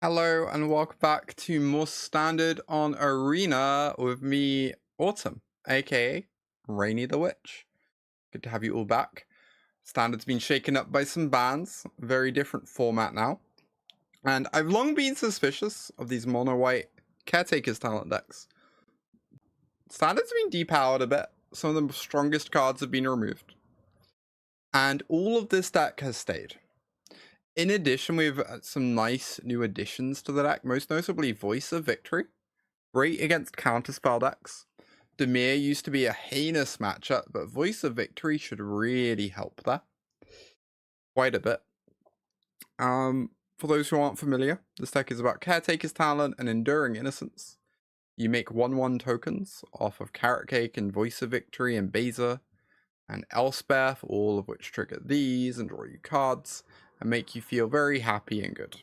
Hello and welcome back to more Standard on Arena with me, Autumn, aka Rainy the Witch. Good to have you all back. Standard's been shaken up by some bans, very different format now. And I've long been suspicious of these mono-white Caretaker's talent decks. Standard's been depowered a bit, some of the strongest cards have been removed. And all of this deck has stayed. In addition, we have some nice new additions to the deck, most notably Voice of Victory. Great against counterspell decks. Dimir used to be a heinous matchup, but Voice of Victory should really help there. Quite a bit. For those who aren't familiar, this deck is about Caretaker's Talent and Enduring Innocence. You make 1/1 tokens off of Caretaker and Voice of Victory and Beza and Elspeth, all of which trigger these and draw you cards and make you feel very happy and good.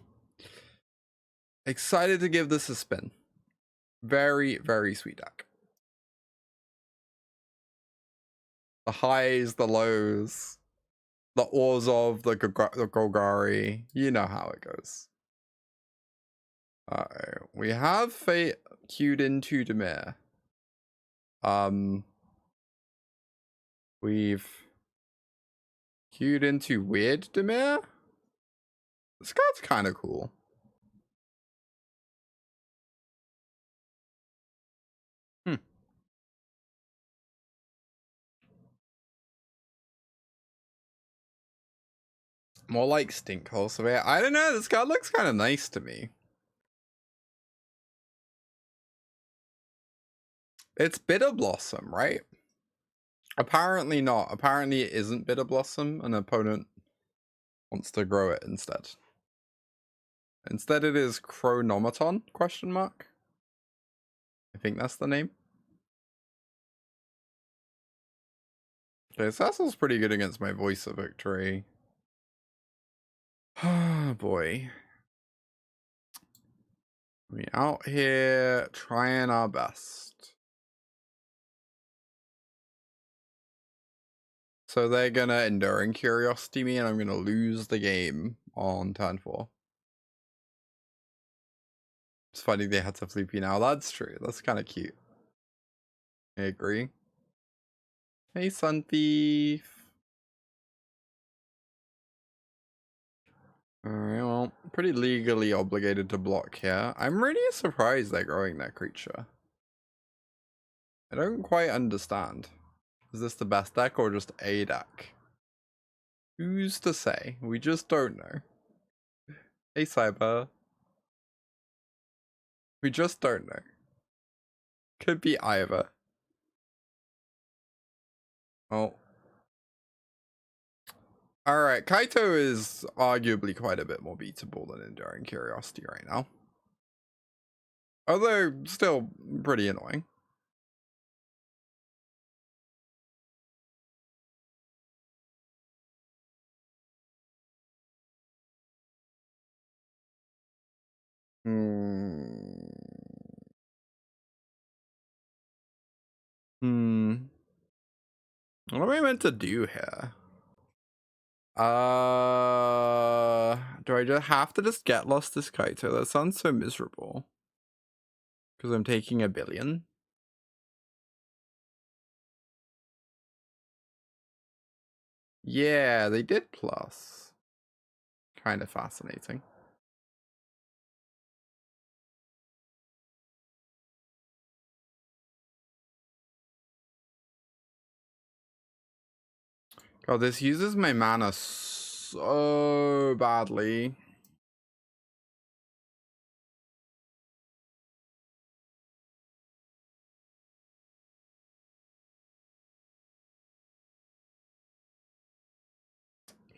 Excited to give this a spin. Very, very sweet deck. The highs, the lows, the Orzhov, the Golgari, you know how it goes. We have Fate queued into Dimir. We've queued into Weird Dimir. This card's kind of cool. More like Stinkhole Surveyor. I don't know, this card looks kind of nice to me. It's Bitter Blossom, right? Apparently not. Apparently it isn't Bitter Blossom. An opponent wants to grow it instead. Instead it is Chronomaton, question mark. I think that's the name. Okay, Cecil's pretty good against my Voice of Victory. Oh boy. We out here trying our best. So they're gonna Enduring Curiosity me and I'm gonna lose the game on turn 4. It's funny they had to flip you now. That's true. That's kind of cute. I agree. Hey, Sun Thief. Alright, well, pretty legally obligated to block here. I'm really surprised they're growing that creature. I don't quite understand. Is this the best deck or just a deck? Who's to say? We just don't know. Hey, Cyber. We just don't know. Could be either. Oh. Alright, Kaito is arguably quite a bit more beatable than Enduring Curiosity right now. Although, still pretty annoying. What am I meant to do here? Do I just have to just get lost this Kaito? That sounds so miserable. Because I'm taking a billion. Yeah, they did plus. Kind of fascinating. God, this uses my mana so badly.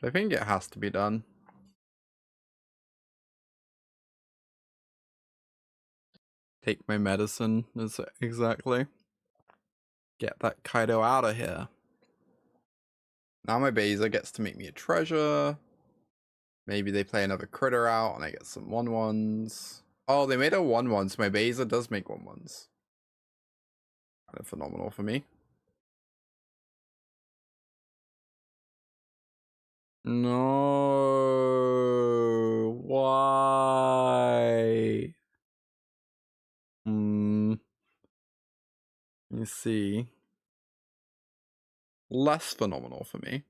I think it has to be done. Take my medicine, exactly. Get that Kaido out of here. Now my Beza gets to make me a treasure. Maybe they play another critter out and I get some 1/1s. Oh, they made a 1/1, so my Beza does make 1/1s. Kind of phenomenal for me. No. Why? me see. Less phenomenal for me.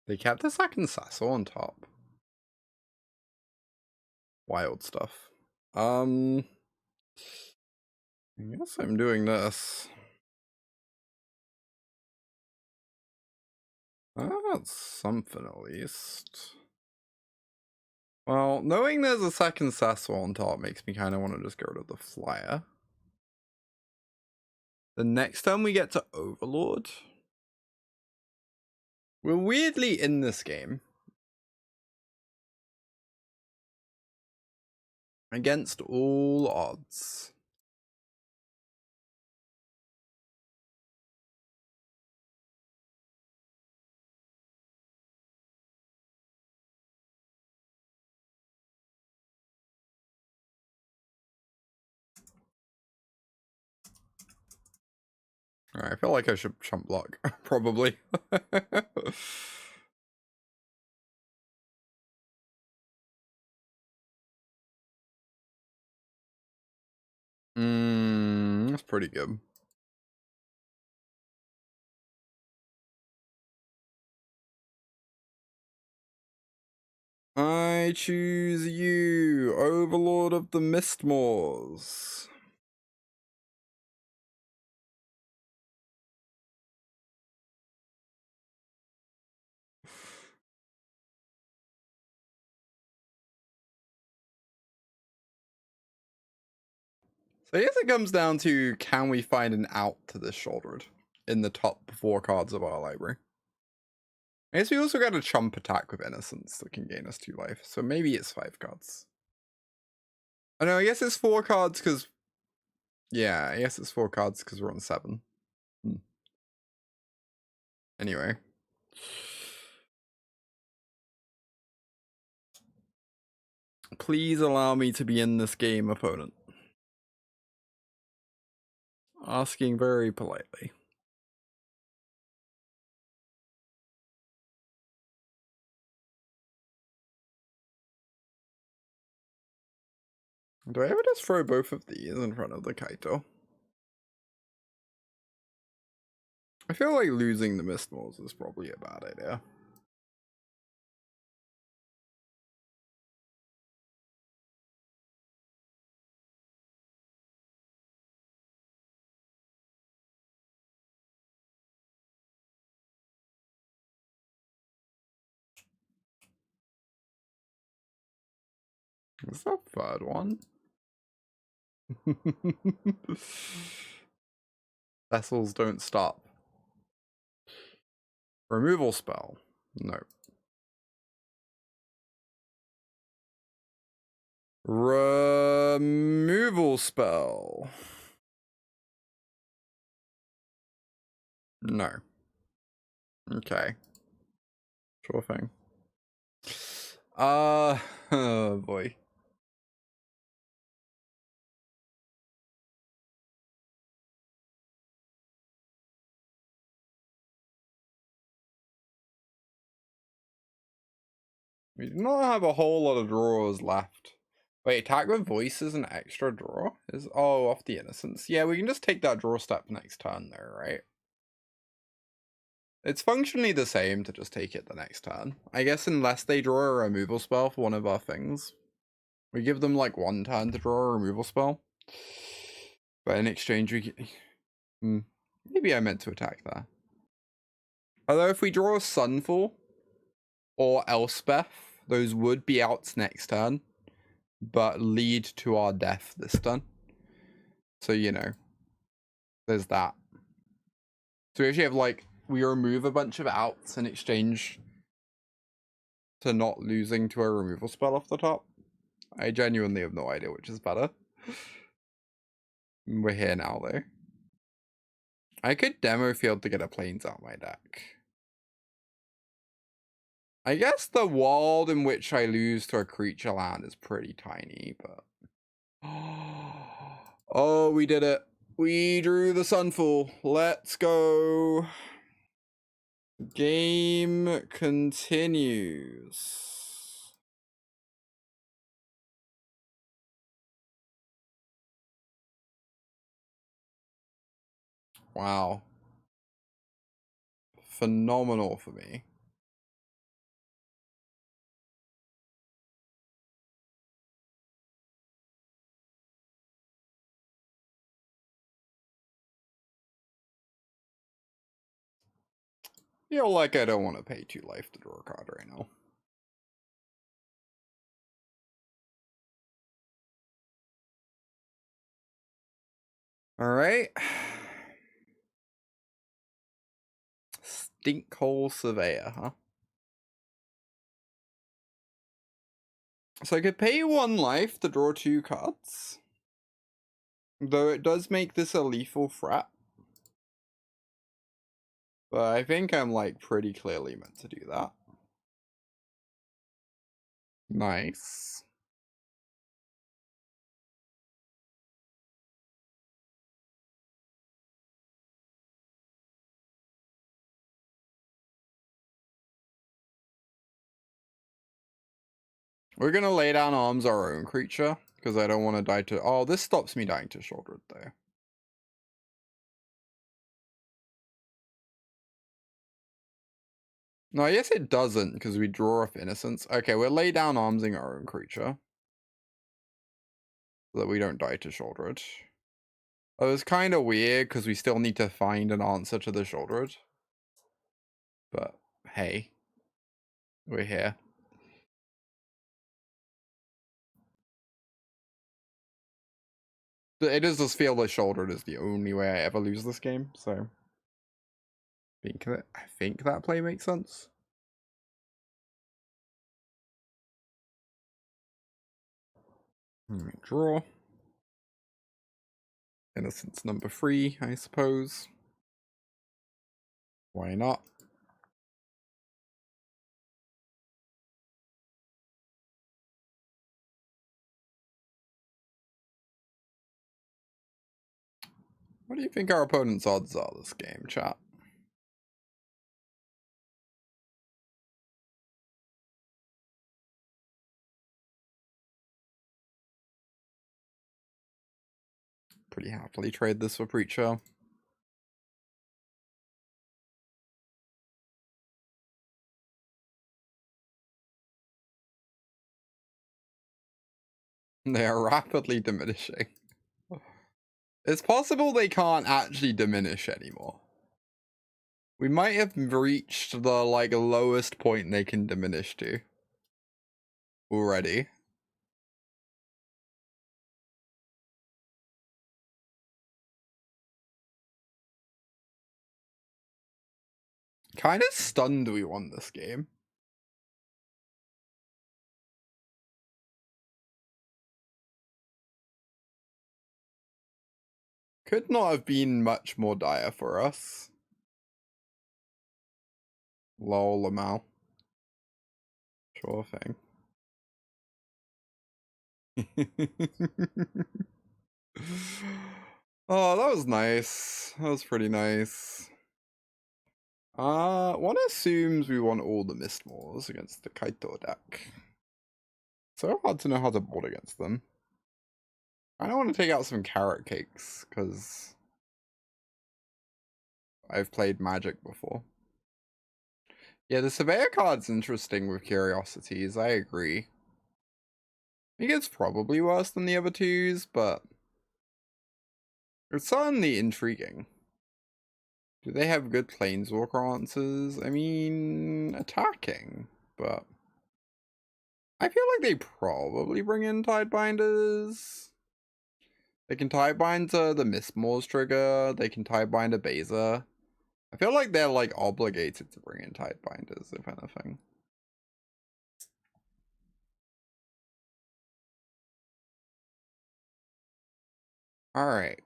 They kept the second Cecil on top. Wild stuff. I guess I'm doing this. That's something at least. Well, knowing there's a second Cecil on top makes me kind of want to just go to the flyer. The next time we get to Overlord, we're weirdly in this game. Against all odds. Alright, I feel like I should chump block, probably. That's pretty good. I choose you, Overlord of the Mistmoors. So I guess it comes down to, can we find an out to this Shouldered in the top 4 cards of our library? I guess we also got a chump attack with Innocence that can gain us 2 life, so maybe it's 5 cards. Oh no, I guess it's 4 cards because... Yeah, I guess it's 4 cards because we're on 7. Anyway. Please allow me to be in this game, opponent. Asking very politely. Do I ever just throw both of these in front of the Kaito? I feel like losing the Mistmoors is probably a bad idea. Is that third one? Vessels don't stop. Removal spell. No. Removal spell. No. Okay. Sure thing. Oh boy. We do not have a whole lot of drawers left. Wait, attack with voice is an extra draw? Oh, off the Innocence. Yeah, we can just take that draw step next turn there, right? It's functionally the same to just take it the next turn. I guess unless they draw a removal spell for one of our things. We give them like 1 turn to draw a removal spell. But in exchange we maybe I meant to attack there. Although if we draw a Sunfall or Elspeth, those would be outs next turn, but lead to our death this turn. So, you know, there's that. So we actually have like, we remove a bunch of outs in exchange to not losing to a removal spell off the top. I genuinely have no idea which is better. We're here now though. I could demo field to get a plains out my deck. I guess the world in which I lose to a creature land is pretty tiny, but... Oh, we did it. We drew the Sunfall. Let's go. Game continues. Wow. Phenomenal for me. Feel like I don't want to pay 2 life to draw a card right now. Alright. Stinkhole Surveyor, huh? So I could pay 1 life to draw 2 cards. Though it does make this a lethal threat. But I think I'm like pretty clearly meant to do that. Nice. We're gonna lay down arms our own creature, because I don't want to die to... Oh, this stops me dying to Shouldered, though. No, I guess it doesn't, because we draw off Innocence. Okay, we'll lay down armsing our own creature. So that we don't die to Shouldered. It was kind of weird, because we still need to find an answer to the Shouldered. But, hey. We're here. It does just feel that Shouldered is the only way I ever lose this game, so... I think that play makes sense. Draw. Innocence number 3, I suppose. Why not? What do you think our opponent's odds are this game, chat? Pretty happily trade this for Preacher. They are rapidly diminishing. It's possible they can't actually diminish anymore. We might have reached the, like, lowest point they can diminish to. Already. Kind of stunned we won this game. Could not have been much more dire for us. Lol, Lamal. Sure thing. Oh, that was nice. That was pretty nice. One assumes we want all the Mistmoors against the Kaito deck. So hard to know how to board against them. I don't want to take out some carrot cakes, because I've played Magic before. Yeah, the Surveyor card's interesting with Curiosities, I agree. I think it's probably worse than the other twos, but it's certainly intriguing. Do they have good Planeswalker answers? I mean, attacking, but I feel like they probably bring in Tidebinders. They can Tidebind to the Mistmoors trigger. They can Tidebind to Beza. I feel like they're, like, obligated to bring in Tidebinders, if anything. Alright.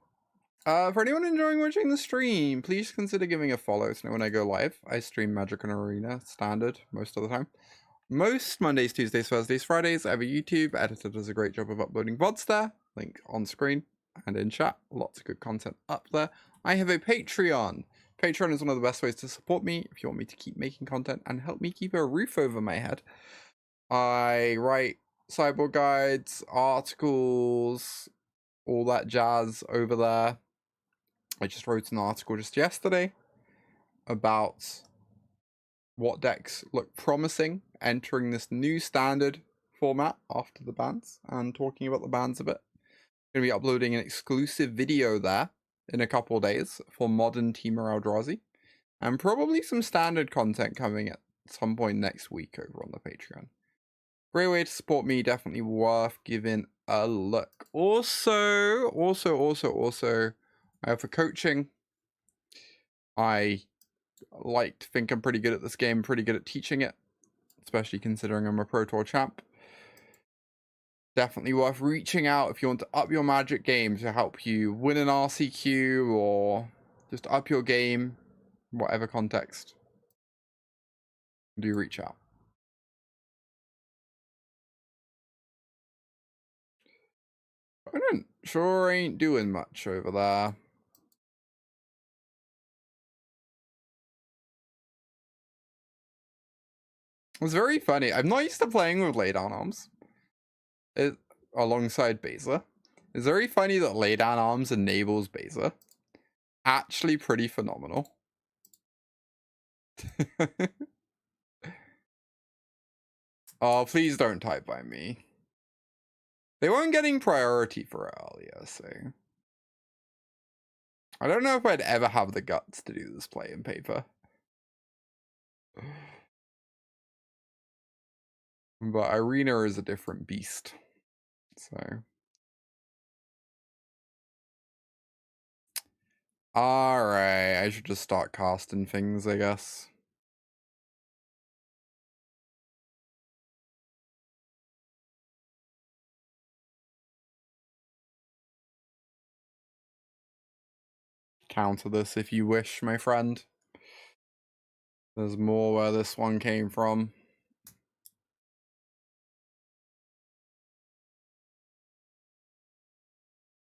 For anyone enjoying watching the stream, please consider giving a follow to know when I go live. I stream Magic and Arena, standard, most of the time. Most Mondays, Tuesdays, Thursdays, Fridays, I have a YouTube. Editor does a great job of uploading VODs there. Link on screen and in chat. Lots of good content up there. I have a Patreon. Patreon is one of the best ways to support me if you want me to keep making content and help me keep a roof over my head. I write sideboard guides, articles, all that jazz over there. I just wrote an article just yesterday about what decks look promising entering this new standard format after the bans, and talking about the bans a bit. I'm going to be uploading an exclusive video there in a couple of days for modern Temur Eldrazi, and probably some standard content coming at some point next week over on the Patreon. Great way to support me, definitely worth giving a look. Also, I have for coaching. I like to think I'm pretty good at this game, pretty good at teaching it, especially considering I'm a Pro Tour champ. Definitely worth reaching out if you want to up your Magic game to help you win an RCQ or just up your game, whatever context. Do reach out. Opponent sure ain't doing much over there. It's very funny. I'm not used to playing with Laydown Arms alongside Beza. It's very funny that Laydown Arms enables Beza. Actually pretty phenomenal. Oh, please don't type by me. They weren't getting priority for it earlier, so I don't know if I'd ever have the guts to do this play in paper. But Arena is a different beast. So alright, I should just start casting things, I guess. Counter this if you wish, my friend. There's more where this one came from.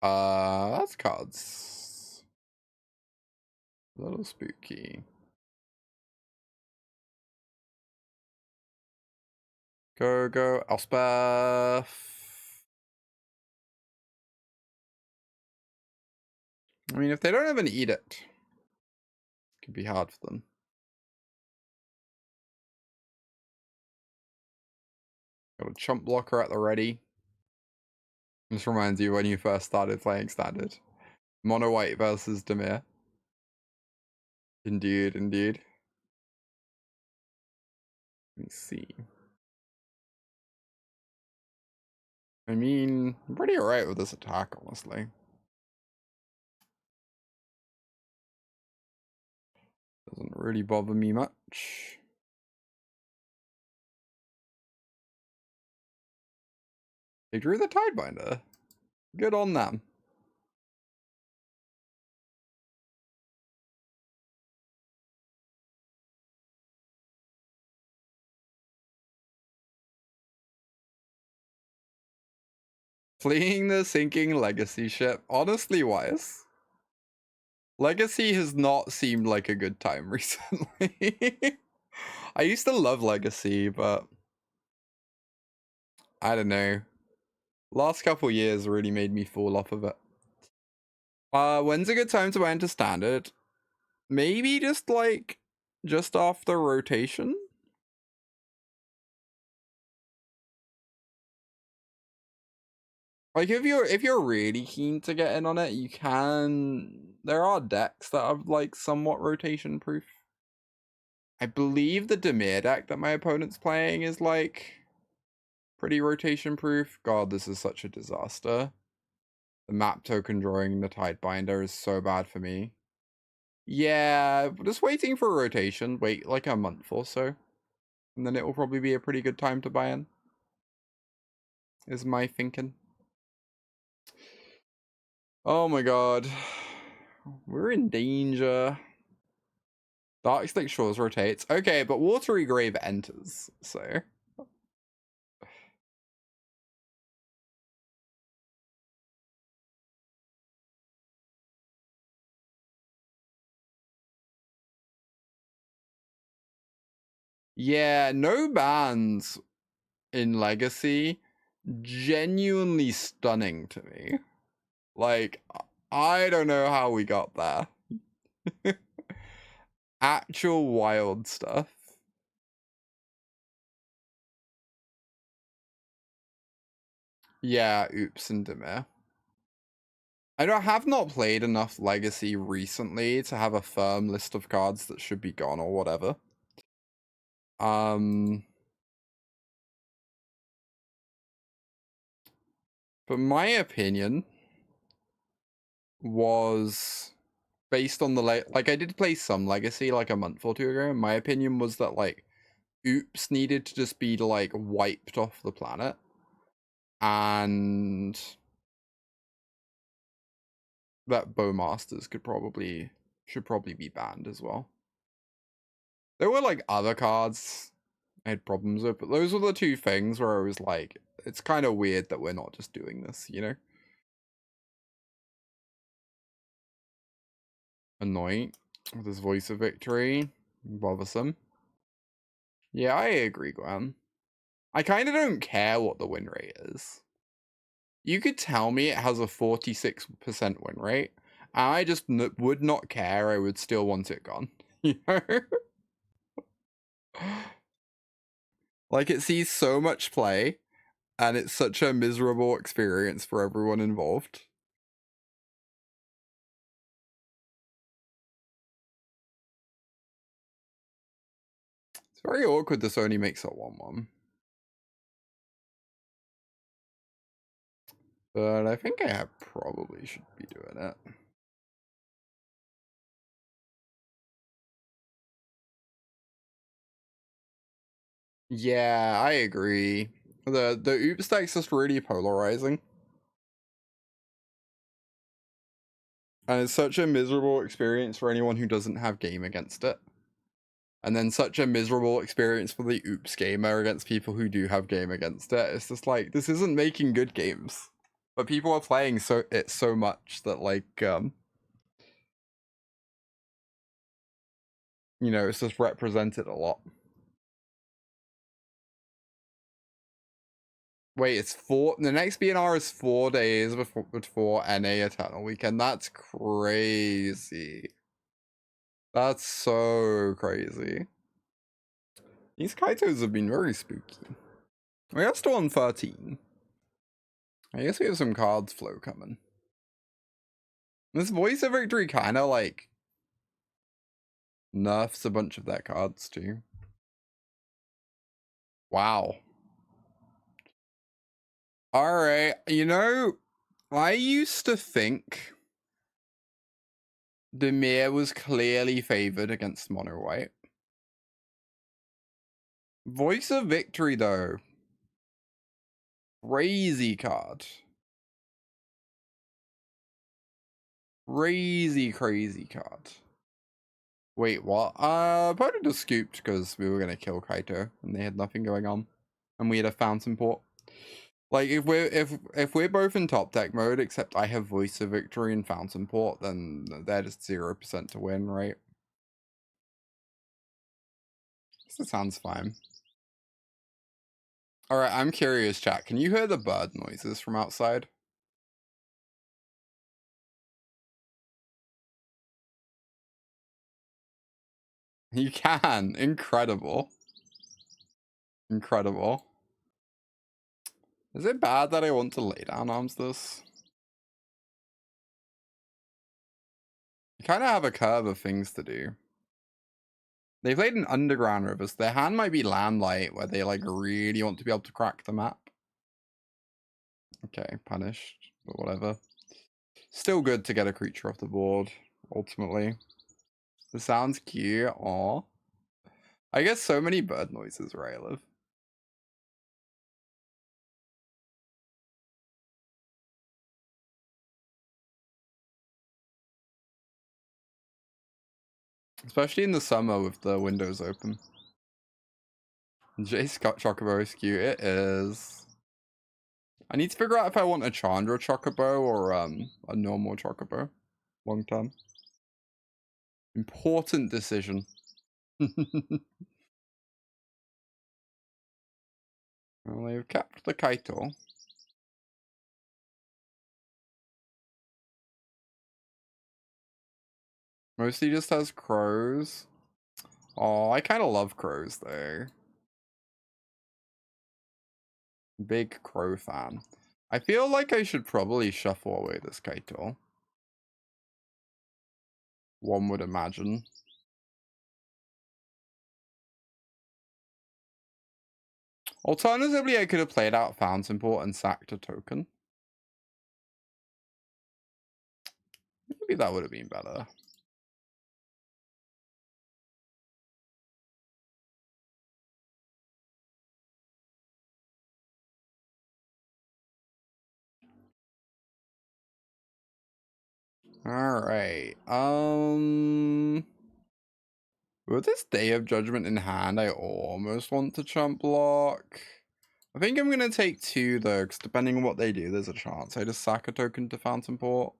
That's cards. A little spooky. Go, Elspeth. I mean, if they don't have an edict, it could be hard for them. Got a chump blocker at the ready. This reminds you when you first started playing Standard. Mono white versus Demir. Indeed, indeed. Let me see. I mean, I'm pretty alright with this attack, honestly. Doesn't really bother me much. They drew the Tidebinder. Good on them. Fleeing the sinking Legacy ship. Honestly, wise. Legacy has not seemed like a good time recently. I used to love Legacy, but I don't know. Last couple years really made me fall off of it. When's a good time to enter Standard? Maybe just after rotation? Like if you're really keen to get in on it, you can. There are decks that are like somewhat rotation proof. I believe the Demir deck that my opponent's playing is like pretty rotation proof. God, this is such a disaster. The map token drawing the Tidebinder is so bad for me. Yeah, just waiting for rotation. Wait like a month or so. And then it will probably be a pretty good time to buy in. Is my thinking. Oh my god. We're in danger. Darkstick Shores rotates. Okay, but Watery Grave enters, so. Yeah, no bans in Legacy. Genuinely stunning to me. Like, I don't know how we got there. Actual wild stuff. Yeah, oops and Demir. I have not played enough Legacy recently to have a firm list of cards that should be gone or whatever. But my opinion was based on the like I did play some Legacy like a month or two ago. And my opinion was that like oops needed to just be like wiped off the planet, and that Bowmasters should probably be banned as well. There were like other cards I had problems with, but those were the two things where I was like, it's kind of weird that we're not just doing this, you know? Annoying with his voice of victory. Bothersome. Yeah, I agree, Gwen. I kind of don't care what the win rate is. You could tell me it has a 46% win rate, and I just would not care. I would still want it gone. You know? Like, it sees so much play, and it's such a miserable experience for everyone involved. It's very awkward this only makes it 1-1. But I think I probably should be doing it. Yeah, I agree. The oops deck's just really polarizing. And it's such a miserable experience for anyone who doesn't have game against it. And then such a miserable experience for the oops gamer against people who do have game against it. It's just like, this isn't making good games. But people are playing it so much that like you know, it's just represented a lot. Wait, it's the next BNR is 4 days before NA Eternal Weekend. That's crazy. That's so crazy. These Kaitos have been very spooky. We are still on 13. I guess we have some cards flow coming. This Voice of Victory kind of like nerfs a bunch of their cards too. Wow. Alright, you know, I used to think Demir was clearly favored against Mono White. Voice of Victory, though. Crazy card. Crazy card. Wait, what? Opponent just scooped because we were gonna kill Kaito and they had nothing going on. And we had a Fountainport. Like, if we're both in top deck mode, except I have Voice of Victory and Fountainport, then they're just 0% to win, right? This sounds fine. Alright, I'm curious, chat. Can you hear the bird noises from outside? You can. Incredible. Incredible. Is it bad that I want to lay down arms this? I kind of have a curve of things to do. They played an Underground Rivers. Their hand might be Landlight, where they like really want to be able to crack the map. Okay, punished, but whatever. Still good to get a creature off the board, ultimately. This sounds cute. Aw. I get so many bird noises where I live. Especially in the summer with the windows open. J Scott Chocobo is cute. It is. I need to figure out if I want a Chandra Chocobo or a normal Chocobo. Long term. Important decision. Well, they've kept the Kaito. Mostly just has crows. Oh, I kind of love crows though. Big crow fan. I feel like I should probably shuffle away this Kaito. One would imagine. Alternatively, I could have played out Fountainport and sacked a token. Maybe that would have been better. Alright. With this Day of Judgment in hand, I almost want to chump block. I think I'm going to take 2 though, because depending on what they do, there's a chance I just sack a token to Fountainport.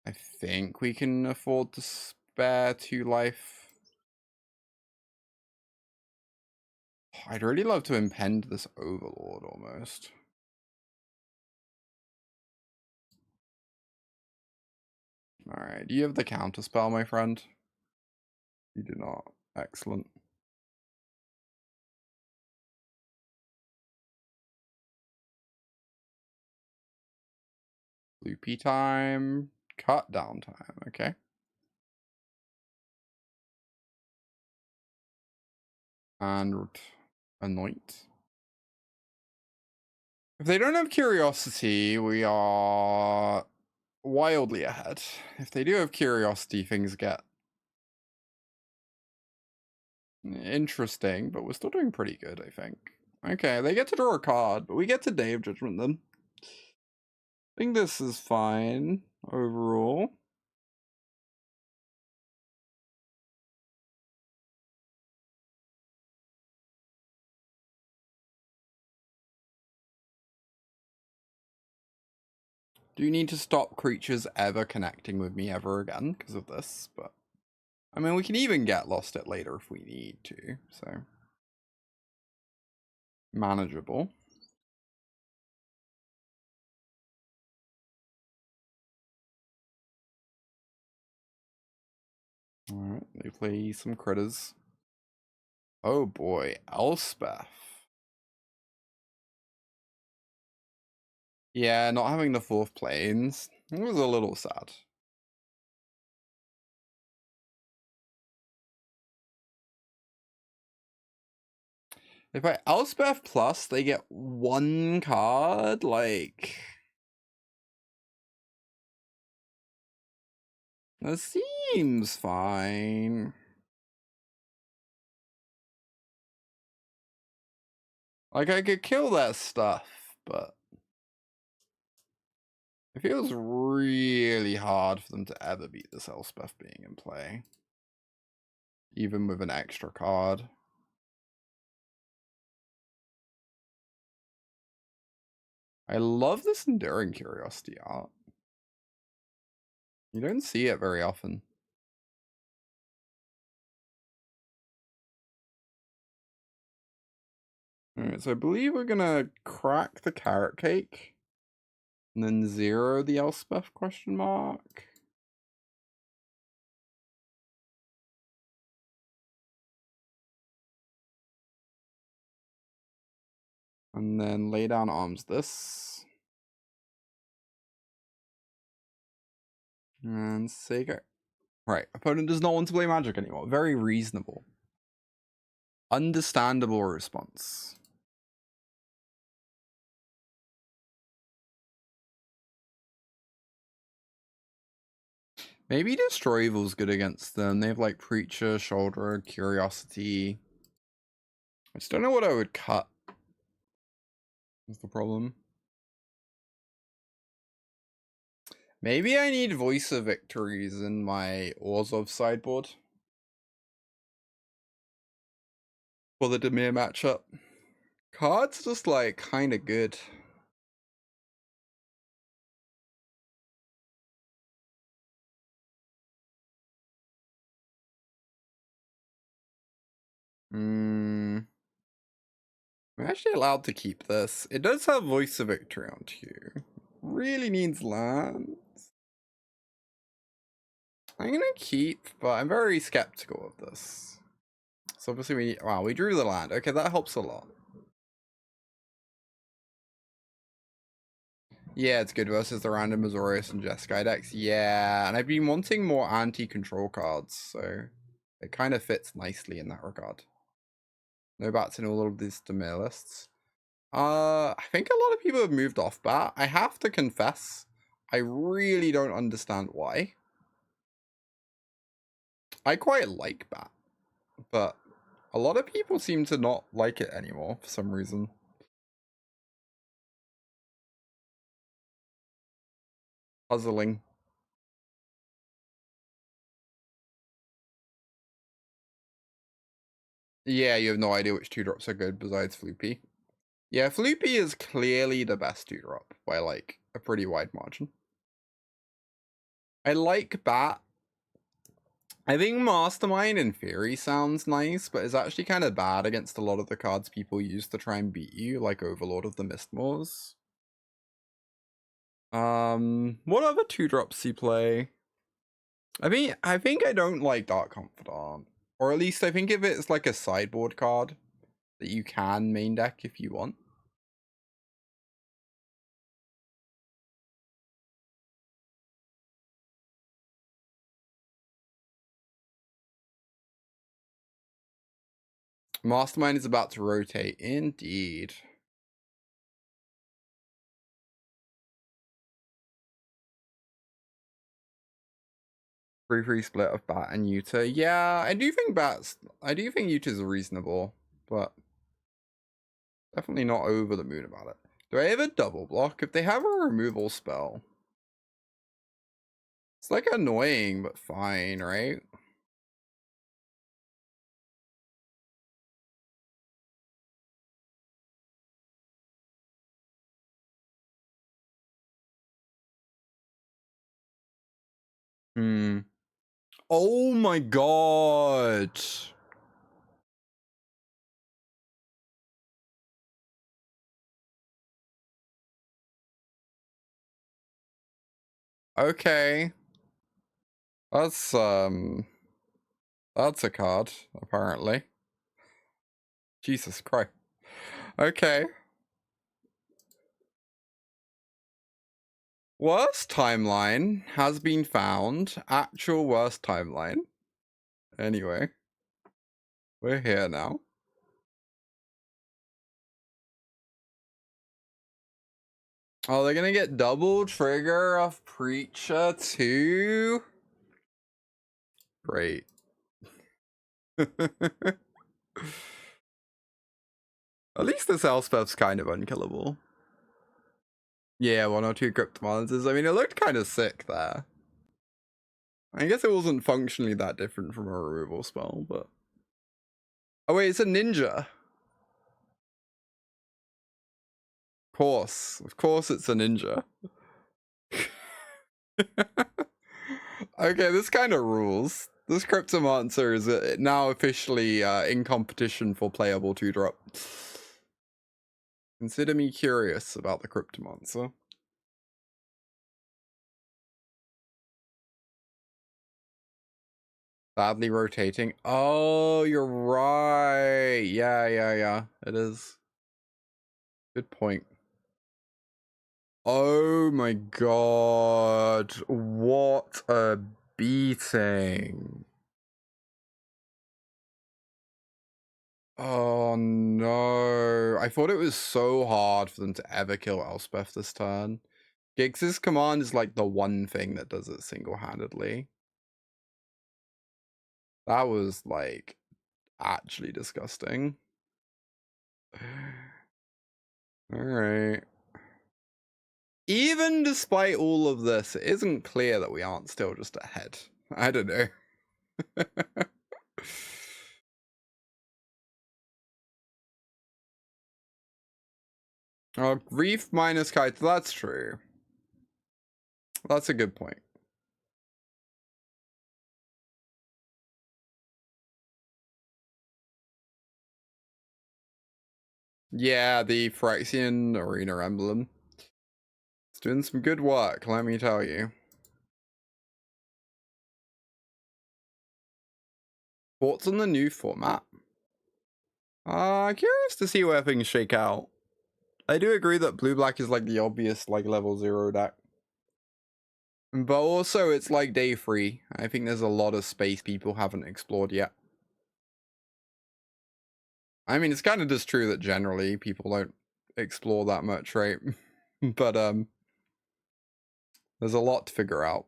I think we can afford to spare 2 life. I'd really love to impend this Overlord almost. Alright, do you have the counterspell, my friend? You do not. Excellent. Loopy time. Cut down time. Okay. And anoint. If they don't have curiosity, we are wildly ahead. If they do have curiosity, things get interesting, but we're still doing pretty good, I think. Okay, they get to draw a card, but we get to Day of Judgment then. I think this is fine overall. Do need to stop creatures ever connecting with me ever again because of this, but I mean, we can even get lost it later if we need to, so manageable. Alright, they play some critters. Oh boy, Elspeth. Yeah, not having the 4th planes. It was a little sad. If I Elspeth plus, they get 1 card, like... That seems fine. Like, I could kill that stuff, but... It feels really hard for them to ever beat this Elspeth being in play. Even with an extra card. I love this Enduring Curiosity art. You don't see it very often. Alright, so I believe we're gonna crack the Carrot Cake. And then 0 the Elspeth question mark. And then lay down arms this. And say go. Right, opponent does not want to play Magic anymore. Very reasonable. Understandable response. Maybe Destroy Evil's good against them. They have like Preacher, Shoulder, Curiosity. I just don't know what I would cut. That's the problem. Maybe I need Voice of Victories in my Orzhov sideboard. For the Dimir matchup. Card's just like kinda good. I'm actually allowed to keep this. It does have Voice of Victory on 2. Really needs lands. I'm gonna keep, but I'm very skeptical of this. So obviously we drew the land. Okay, that helps a lot. Yeah, it's good versus the random Azorius and Jeskai decks. Yeah, and I've been wanting more anti-control cards, so it kind of fits nicely in that regard. No bats in all of these Demir lists. I think a lot of people have moved off bat. I have to confess, I really don't understand why. I quite like bat, but a lot of people seem to not like it anymore for some reason. Puzzling. Yeah, you have no idea which 2-drops are good besides Floopy. Yeah, Floopy is clearly the best 2-drop by like a pretty wide margin. I like Bat. I think Mastermind in theory sounds nice, but it's actually kind of bad against a lot of the cards people use to try and beat you, like Overlord of the Mistmoors. What other 2-drops you play? I think I don't like Dark Confidant. Or at least I think if it's like a sideboard card that you can main deck if you want. Mastermind is about to rotate. Indeed. Free split of Bat and Yuta. Yeah, I do think Yuta's reasonable, but definitely not over the moon about it. Do I have a double block? If they have a removal spell, it's like annoying, but fine, right? Oh my god. Okay. That's a card, apparently. Jesus Christ. Okay. Worst timeline has been found. Actual worst timeline. Anyway. We're here now. Oh, they're gonna get double trigger of Preacher too? Great. At least this Elspeth's kind of unkillable. Yeah, 1 or 2 Cryptomancies. I mean, it looked kind of sick there. I guess it wasn't functionally that different from a removal spell, but... Oh wait, it's a ninja. Of course it's a ninja. Okay, this kind of rules. This Cryptomancer is now officially in competition for playable 2-drop. Consider me curious about the Cryptomancer. Badly rotating. Oh, you're right. Yeah. It is. Good point. Oh my god. What a beating. Oh no. I thought it was so hard for them to ever kill Elspeth this turn. Giggs's command is like the one thing that does it single-handedly. That was like actually disgusting. Alright. Even despite all of this, it isn't clear that we aren't still just ahead. I don't know. Oh, Grief minus Kite, that's true. That's a good point. Yeah, the Phyrexian Arena emblem. It's doing some good work, let me tell you. Thoughts on the new format? Curious to see where things shake out. I do agree that blue-black is like the obvious like level 0 deck. But also it's like day 3. I think there's a lot of space people haven't explored yet. I mean, it's kind of just true that generally people don't explore that much, right? But there's a lot to figure out.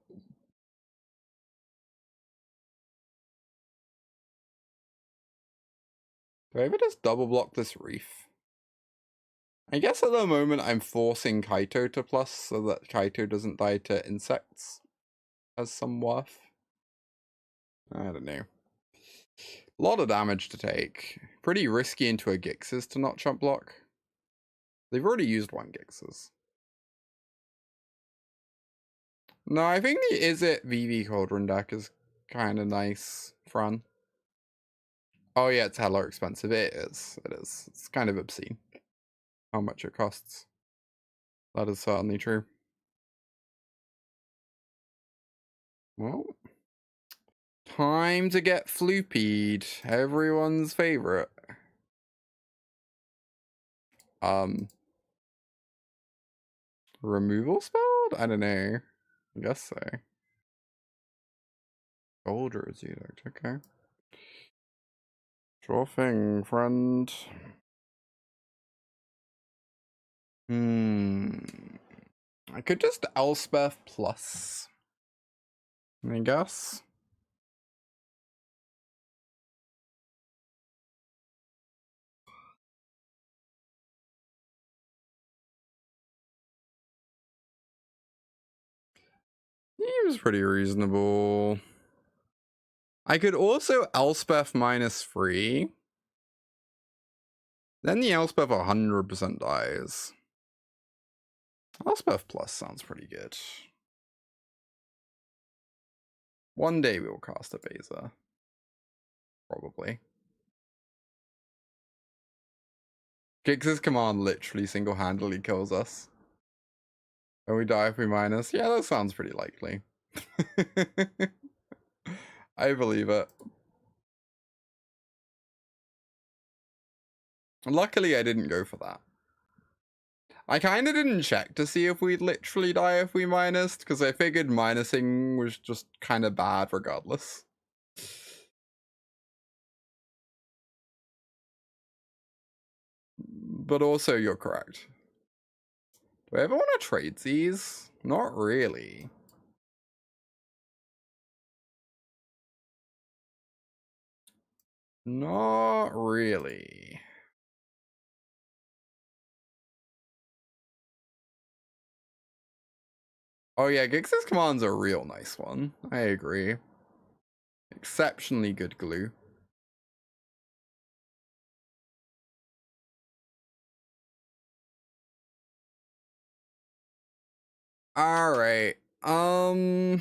Do I ever just double block this reef? I guess at the moment I'm forcing Kaito to plus so that Kaito doesn't die to insects. Has some worth. I don't know. A lot of damage to take. Pretty risky into a Gix's to not chump block. They've already used one Gix's. No, I think the Is It VV Cauldron deck is kind of nice, Fran. Oh yeah, it's hella expensive. It is. It is. It's kind of obscene how much it costs. That is certainly true. Well, time to get floopied. Everyone's favorite. Removal spelled? I don't know. I guess so. Gold or Zedect, okay. Sure thing, friend. I could just Elspeth plus, I guess. Seems pretty reasonable. I could also Elspeth -3. Then the Elspeth 100% dies. Elspeth plus sounds pretty good. One day we will cast a Beza. Probably. Gix's command literally single-handedly kills us. And we die if we minus. Yeah, that sounds pretty likely. I believe it. Luckily, I didn't go for that. I kind of didn't check to see if we'd literally die if we minused, because I figured minusing was just kind of bad regardless. But also, you're correct. Do I ever want to trade these? Not really. Not really. Oh yeah, Gix's command's a real nice one. I agree. Exceptionally good glue. Alright. Oh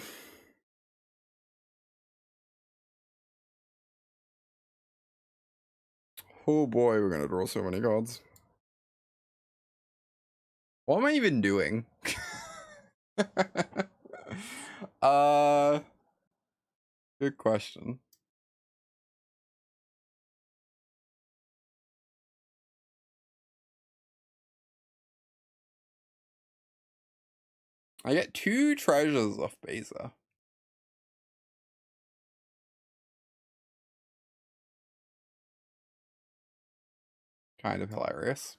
boy, we're gonna draw so many cards. What am I even doing? Good question. I get 2 treasures off Beza. Kind of hilarious.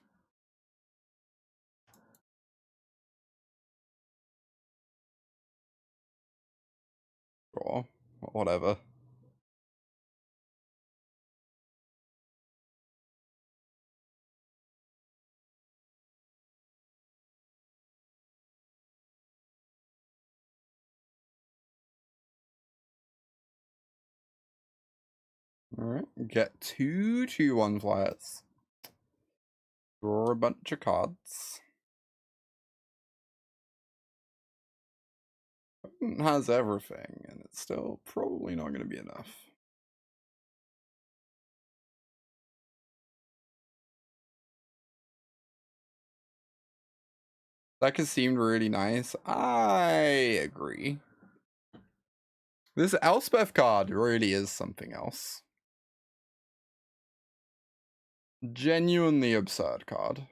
Sure. Whatever. Alright. Get 2 2/1 flyers. Draw a bunch of cards. It has everything, and it's still probably not going to be enough. That has seemed really nice. I agree. This Elspeth card really is something else. Genuinely absurd card.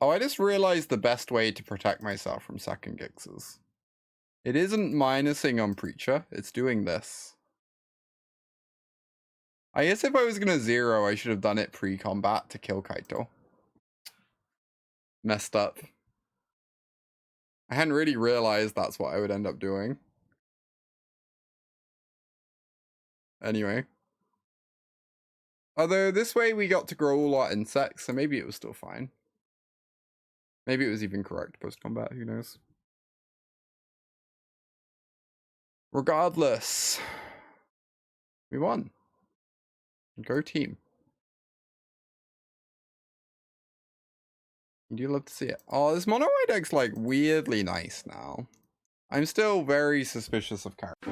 Oh, I just realized the best way to protect myself from second Gixes. It isn't minusing on Preacher, it's doing this. I guess if I was gonna zero, I should have done it pre-combat to kill Kaito. Messed up. I hadn't really realized that's what I would end up doing. Anyway. Although this way we got to grow all our insects, so maybe it was still fine. Maybe it was even correct post-combat, who knows. Regardless, we won. Go team. You do love to see it. Oh, this mono white deck's like weirdly nice now. I'm still very suspicious of character.